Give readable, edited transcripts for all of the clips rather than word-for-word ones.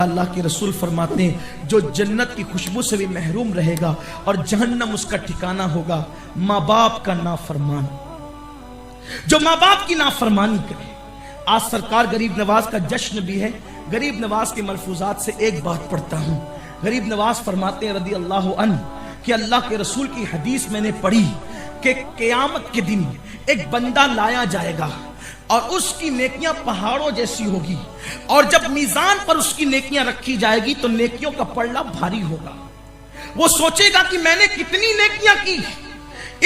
اللہ کے رسول فرماتے ہیں جو جنت کی خوشبو سے بھی محروم رہے گا اور جہنم اس کا ٹھکانہ ہوگا ماں باپ کا نافرمان، جو ماں باپ کی نافرمانی کرے۔ آج سرکار غریب نواز کا جشن بھی ہے۔ غریب نواز کے ملفوظات سے ایک بات پڑھتا ہوں۔ غریب نواز فرماتے ہیں رضی اللہ عنہ کہ اللہ کے رسول کی حدیث میں نے پڑھی کہ قیامت کے دن ایک بندہ لایا جائے گا اور اس کی نیکیاں پہاڑوں جیسی ہوگی، اور جب میزان پر اس کی نیکیاں رکھی جائے گی تو نیکیوں کا پلڑا بھاری ہوگا۔ وہ سوچے گا کہ میں نے کتنی نیکیاں کی،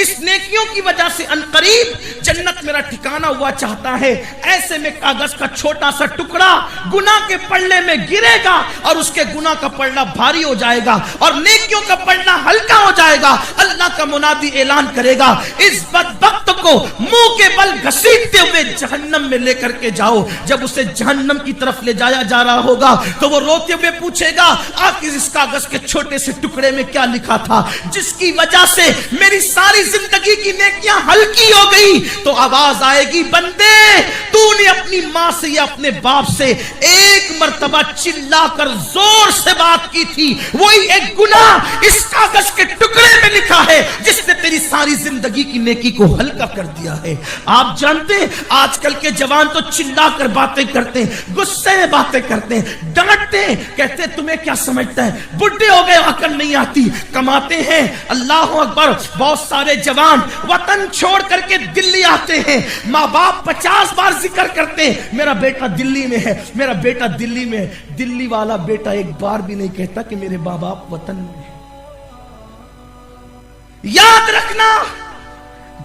اس نیکیوں کی وجہ سے انقریب جنت میرا ٹھکانہ ہوا چاہتا ہے۔ ایسے میں کاغذ کا چھوٹا سا ٹکڑا گناہ کے پلڑے میں گرے گا اور اس کے گناہ کا پلڑا بھاری ہو جائے گا اور نیکیوں کا پلڑا ہلکا ہو جائے گا۔ اللہ کا منادی اعلان کرے گا اس بدبخت کو منہ کے بل گھسیٹتے ہوئے جہنم میں لے کر کے جاؤ۔ جب اسے جہنم کی طرف لے جایا جا رہا ہوگا تو وہ روتے ہوئے پوچھے گا آخر اس کاغذ کے چھوٹے سے ٹکڑے میں کیا لکھا تھا جس کی وجہ سے میری ساری زندگی کی نیکیاں ہلکی ہو گئی؟ تو آواز آئے گی بندے تو نے اپنی ماں سے یا اپنے باپ سے ایک مرتبہ چلا کر زور سے بات کی تھی، وہی ایک گناہ اس کاغذ کے ٹکڑے میں لکھا ہے جس نے تیری ساری زندگی کی نیکی کو ہلکا کر دیا ہے۔ آپ جانتے ہیں آج کل کے جوان تو چلا کر باتیں کرتے ہیں، غصے میں باتیں کرتے ہیں، ڈانٹتے ہیں، کہتے ہیں تمہیں کیا سمجھتا ہے، بڈھے ہو گئے عقل نہیں آتی، کماتے ہیں۔ اللہ اکبر، بہت سارے جوان وطن چھوڑ کر کے دلی آتے ہیں، ماں باپ 50 بار ذکر کرتے ہیں میرا بیٹا دلی میں ہے، میرا بیٹا دلی میں ہے۔ دلی والا بیٹا ایک بار بھی نہیں کہتا کہ میرے ماں باپ وطن میں ہے۔ یاد رکھنا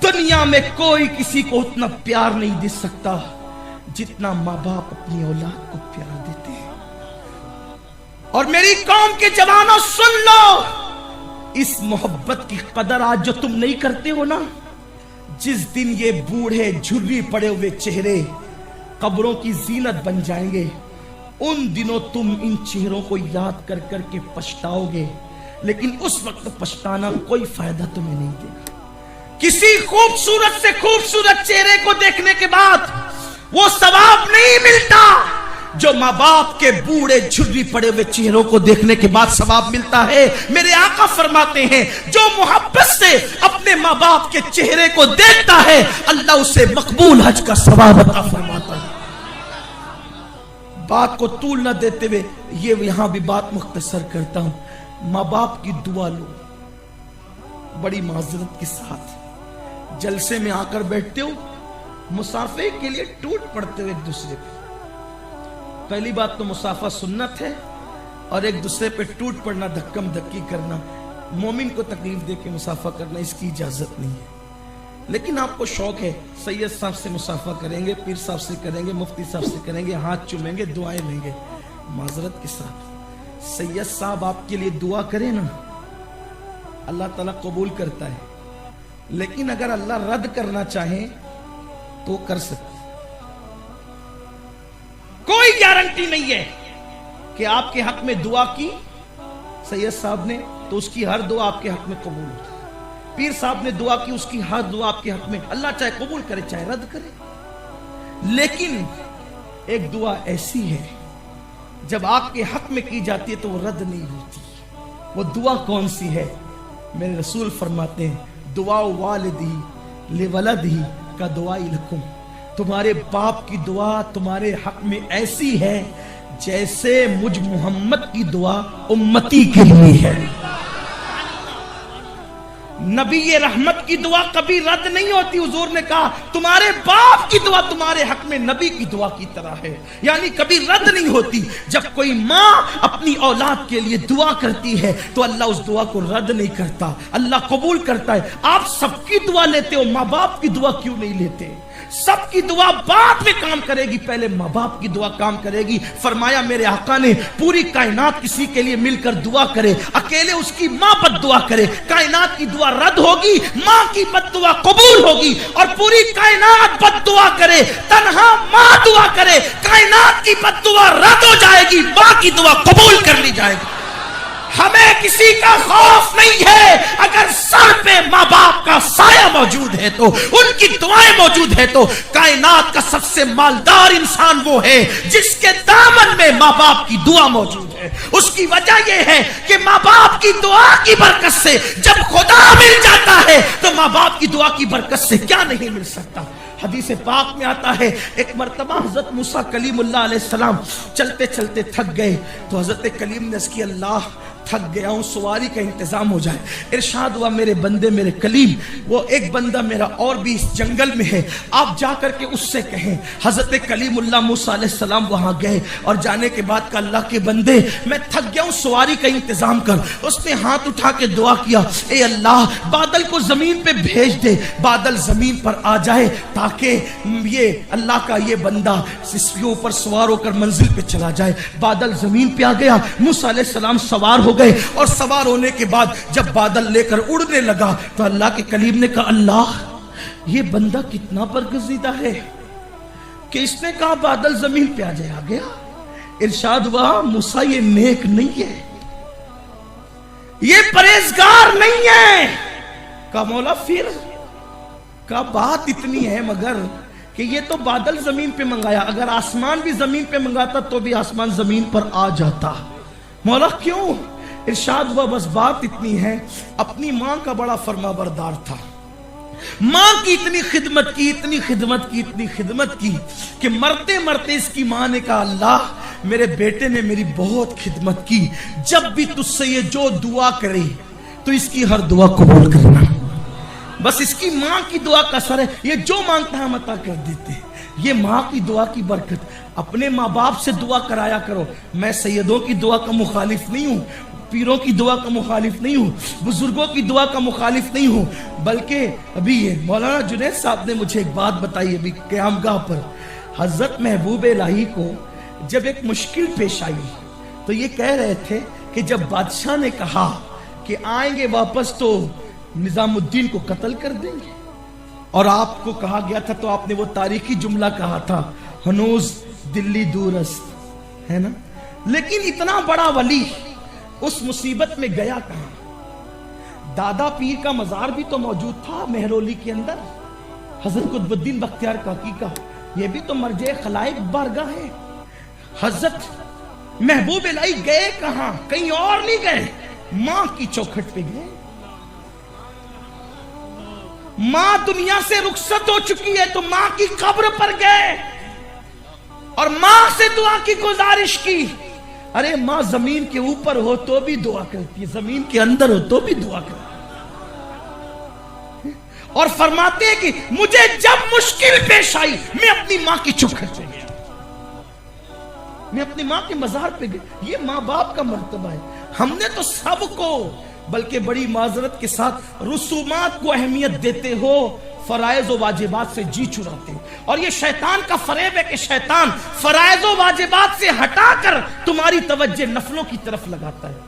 دنیا میں کوئی کسی کو اتنا پیار نہیں دے سکتا جتنا ماں باپ اپنی اولاد کو پیار دیتے ہیں۔ اور میری قوم کے جوانوں سن لو، اس محبت کی قدر آج جو تم نہیں کرتے ہو نا، جس دن یہ بوڑھے جھری پڑے ہوئے چہرے قبروں کی زینت بن جائیں گے، ان دنوں تم ان چہروں کو یاد کر کر کے پچھتاؤ گے، لیکن اس وقت پچھتانا کوئی فائدہ تمہیں نہیں دے گا۔ کسی خوبصورت سے خوبصورت چہرے کو دیکھنے کے بعد وہ ثواب نہیں ملتا جو ماں باپ کے بوڑھے جھری پڑے ہوئے چہروں کو دیکھنے کے بعد ثواب ملتا ہے۔ میرے آقا فرماتے ہیں جو محبت سے اپنے ماں باپ کے چہرے کو دیکھتا ہے اللہ اسے مقبول حج کا ثواب عطا فرماتا ہے۔ بات کو طول نہ دیتے ہوئے یہ یہاں بھی بات مختصر کرتا ہوں۔ ماں باپ کی دعا لو بڑی معذرت کے ساتھ، جلسے میں آ کر بیٹھتے ہو، مسافے کے لیے ٹوٹ پڑتے ہو ایک دوسرے پہ۔ پہلی بات تو مسافہ سنت ہے، اور ایک دوسرے پہ ٹوٹ پڑنا، دھکم دھکی کرنا، مومن کو تکلیف دے کے مسافہ کرنا اس کی اجازت نہیں ہے۔ لیکن آپ کو شوق ہے سید صاحب سے مسافہ کریں گے، پیر صاحب سے کریں گے، مفتی صاحب سے کریں گے، ہاتھ چومیں گے، دعائیں لیں گے، معذرت کے ساتھ سید صاحب آپ کے لیے دعا کریں نا اللہ تعالیٰ قبول کرتا ہے، لیکن اگر اللہ رد کرنا چاہے تو کر سکتے۔ کوئی گارنٹی نہیں ہے کہ آپ کے حق میں دعا کی سید صاحب نے تو اس کی ہر دعا آپ کے حق میں قبول ہوتی ہے، پیر صاحب نے دعا کی اس کی ہر دعا آپ کے حق میں اللہ چاہے قبول کرے چاہے رد کرے۔ لیکن ایک دعا ایسی ہے جب آپ کے حق میں کی جاتی ہے تو وہ رد نہیں ہوتی۔ وہ دعا کون سی ہے؟ میرے رسول فرماتے ہیں دعا والدی لولدی کا دعائی لکم، تمہارے باپ کی دعا تمہارے حق میں ایسی ہے جیسے مجھ محمد کی دعا امتی کے لیے ہے۔ نبی رحمت کی دعا کبھی رد نہیں ہوتی۔ حضور نے کہا تمہارے باپ کی دعا تمہارے حق میں نبی کی دعا کی طرح ہے، یعنی کبھی رد نہیں ہوتی۔ جب کوئی ماں اپنی اولاد کے لیے دعا کرتی ہے تو اللہ اس دعا کو رد نہیں کرتا، اللہ قبول کرتا ہے۔ آپ سب کی دعا لیتے ہو، ماں باپ کی دعا کیوں نہیں لیتے؟ سب کی دعا بعد میں کام کرے گی، پہلے ماں باپ کی دعا کام کرے گی۔ فرمایا میرے آقا نے پوری کائنات کسی کے لیے مل کر دعا کرے، اکیلے اس کی ماں بد دعا کرے، کائنات کی دعا رد ہوگی، ماں کی بد دعا قبول ہوگی، اور پوری کائنات بد دعا کرے، تنہا ماں دعا کرے، کائنات کی بد دعا رد ہو جائے گی، ماں کی دعا قبول کر لی جائے گی۔ ہمیں کسی کا خوف نہیں ہے، اگر سر پہ ماں باپ کا سایہ موجود ہے تو، ان کی دعائیں موجود ہے تو، کائنات کا سب سے مالدار انسان وہ ہے جس کے دامن میں ماں باپ کی دعا موجود ہے۔ اس کی وجہ یہ ہے کہ ماں باپ کی دعا کی برکت سے جب خدا مل جاتا ہے تو ماں باپ کی دعا کی برکت سے کیا نہیں مل سکتا۔ حدیث پاک میں آتا ہے ایک مرتبہ حضرت موسیٰ کلیم اللہ علیہ السلام چلتے چلتے تھک گئے تو حضرت کلیم نے اس کی اللہ تھک گیا ہوں، سواری کا انتظام ہو جائے۔ ارشاد ہوا میرے بندے میرے کلیم، وہ ایک بندہ میرا اور بھی اس جنگل میں ہے، آپ جا کر کے اس سے کہیں۔ حضرت کلیم اللہ موسیٰ علیہ السلام وہاں گئے اور جانے کے بعد کہا اللہ کے بندے میں تھک گیا ہوں، سواری کا انتظام کر۔ اس نے ہاتھ اٹھا کے دعا کیا، اے اللہ بادل کو زمین پہ بھیج دے، بادل زمین پر آ جائے تاکہ یہ اللہ کا یہ بندہ اس کے اوپر سوار ہو کر منزل پہ چلا جائے۔ بادل زمین پہ آ گیا، موسیٰ علیہ السلام سوار ہو گئے اور سوار ہونے کے بعد جب بادل لے کر اڑنے لگا تو اللہ کے کلیم نے کہا اللہ یہ بندہ کتنا برگزیدہ ہے کہ اس نے کہا بادل زمین پہ آ جائے، آ گیا۔ ارشاد ہوا موسیٰ یہ نیک نہیں ہے، یہ پرہیزگار نہیں ہے۔ کہا مولا پھر؟ کہا بات اتنی ہے مگر کہ یہ تو بادل زمین پہ منگایا، اگر آسمان بھی زمین پہ منگاتا تو بھی آسمان زمین پر آ جاتا۔ مولا کیوں؟ ارشاد ہوا بس بات اتنی ہے، اپنی ماں کا بڑا فرما بردار تھا، ماں کی اتنی خدمت کی اتنی خدمت کی اتنی خدمت کی کہ مرتے مرتے اس کی ماں نے کہا اللہ میرے بیٹے نے میری بہت خدمت کی، جب بھی تجھ سے یہ جو دعا کرے تو اس کی ہر دعا قبول کرنا۔ بس اس کی ماں کی دعا کا اثر ہے، یہ جو مانگتا ہے ہم عطا کر دیتے ہیں۔ یہ ماں کی دعا کی برکت، اپنے ماں باپ سے دعا کرایا کرو۔ میں سیدوں کی دعا کا مخالف نہیں ہوں، پیروں کی دعا کا مخالف نہیں ہوں، بزرگوں کی دعا کا مخالف نہیں ہوں، بلکہ ابھی یہ مولانا جنید صاحب نے مجھے ایک بات بتائی ابھی قیام گاہ پر۔ حضرت محبوب الہی کو جب ایک مشکل پیش آئی تو یہ کہہ رہے تھے کہ جب بادشاہ نے کہا کہ آئیں گے واپس تو نظام الدین کو قتل کر دیں گے، اور آپ کو کہا گیا تھا تو آپ نے وہ تاریخی جملہ کہا تھا ہنوز دلی دور است، ہے نا؟ لیکن اتنا بڑا ولی اس مصیبت میں گیا کہاں؟ دادا پیر کا مزار بھی تو موجود تھا مہرولی کے اندر، حضرت قطب الدین بختیار کاکی کا، یہ بھی تو مرجع خلائق بارگاہ ہے۔ حضرت محبوب الہی گئے کہاں؟ کہیں اور نہیں گئے، ماں کی چوکھٹ پہ گئے۔ ماں دنیا سے رخصت ہو چکی ہے تو ماں کی قبر پر گئے اور ماں سے دعا کی گزارش کی۔ ارے ماں زمین کے اوپر ہو تو بھی دعا کرتی ہے، زمین کے اندر ہو تو بھی دعا کرتی ہے، اور فرماتے ہیں کہ مجھے جب مشکل پیش آئی میں اپنی ماں کی چوکھٹ پہ گیا، میں اپنی ماں کے مزار پہ گیا۔ یہ ماں باپ کا مرتبہ ہے۔ ہم نے تو سب کو، بلکہ بڑی معذرت کے ساتھ، رسومات کو اہمیت دیتے ہو، فرائض و واجبات سے جی چراتے ہو، اور یہ شیطان کا فریب ہے کہ شیطان فرائض و واجبات سے ہٹا کر تمہاری توجہ نفلوں کی طرف لگاتا ہے۔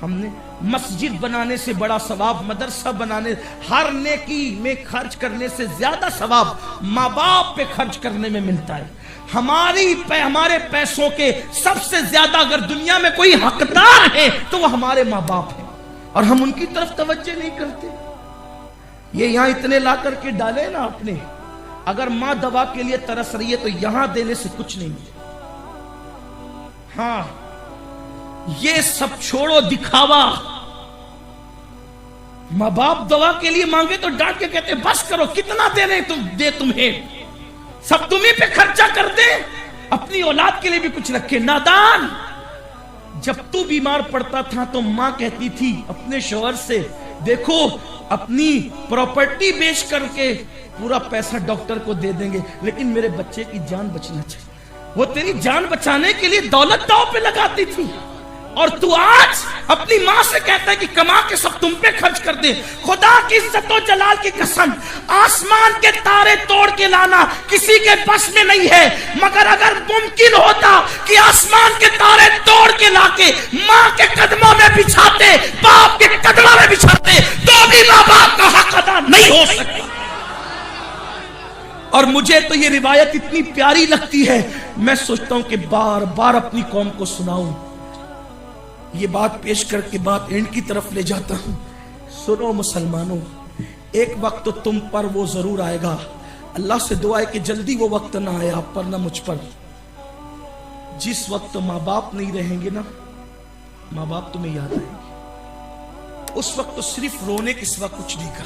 ہم نے مسجد بنانے سے بڑا ثواب، مدرسہ بنانے، ہر نیکی میں خرچ کرنے سے زیادہ ثواب ماں باپ پہ خرچ کرنے میں ملتا ہے۔ ہمارے پیسوں کے سب سے زیادہ اگر دنیا میں کوئی حقدار ہے تو وہ ہمارے ماں باپ ہیں، اور ہم ان کی طرف توجہ نہیں کرتے۔ یہ یہاں اتنے لا کر کے ڈالے نا اپنے، اگر ماں دوا کے لیے ترس رہی ہے تو یہاں دینے سے کچھ نہیں ملے۔ ہاں یہ سب چھوڑو دکھاوا، ماں باپ دوا کے لیے مانگے تو ڈانٹ کے کہتے بس کرو، کتنا دے رہے دے تمہیں، سب تمہیں پہ خرچہ کر دے، اپنی اولاد کے لیے بھی کچھ رکھے۔ نادان، جب تو بیمار پڑتا تھا تو ماں کہتی تھی اپنے شوہر سے دیکھو اپنی پراپرٹی بیچ کر کے پورا پیسہ ڈاکٹر کو دے دیں گے لیکن میرے بچے کی جان بچنا چاہیے۔ وہ تیری جان بچانے کے لیے دولت داؤ پہ لگاتی تھی، اور تو آج اپنی ماں سے کہتا ہے کہ کما کے سب تم پہ خرچ کر دے۔ خدا کی عزت و جلال کی قسم، آسمان کے تارے توڑ کے لانا کسی کے بس میں نہیں ہے، مگر اگر ممکن ہوتا کہ آسمان کے تارے توڑ کے لا کے ماں کے قدموں میں بچھاتے، باپ کے قدموں میں بچھاتے، تو بھی ماں باپ کا حق ادا نہیں ہو سکتا۔ اور مجھے تو یہ روایت اتنی پیاری لگتی ہے، میں سوچتا ہوں کہ بار بار اپنی قوم کو سناؤں۔ یہ بات پیش کر کے بات اینڈ کی طرف لے جاتا ہوں. سنو مسلمانوں، ایک وقت تو تم پر وہ ضرور آئے گا. اللہ سے دعا ہے کہ جلدی وہ وقت نہ آئے آپ پر نہ مجھ پر، جس وقت ماں باپ نہیں رہیں گے نا، ماں باپ تمہیں یاد آئیں گے. اس وقت تو صرف رونے کے سوا کچھ نہیں کر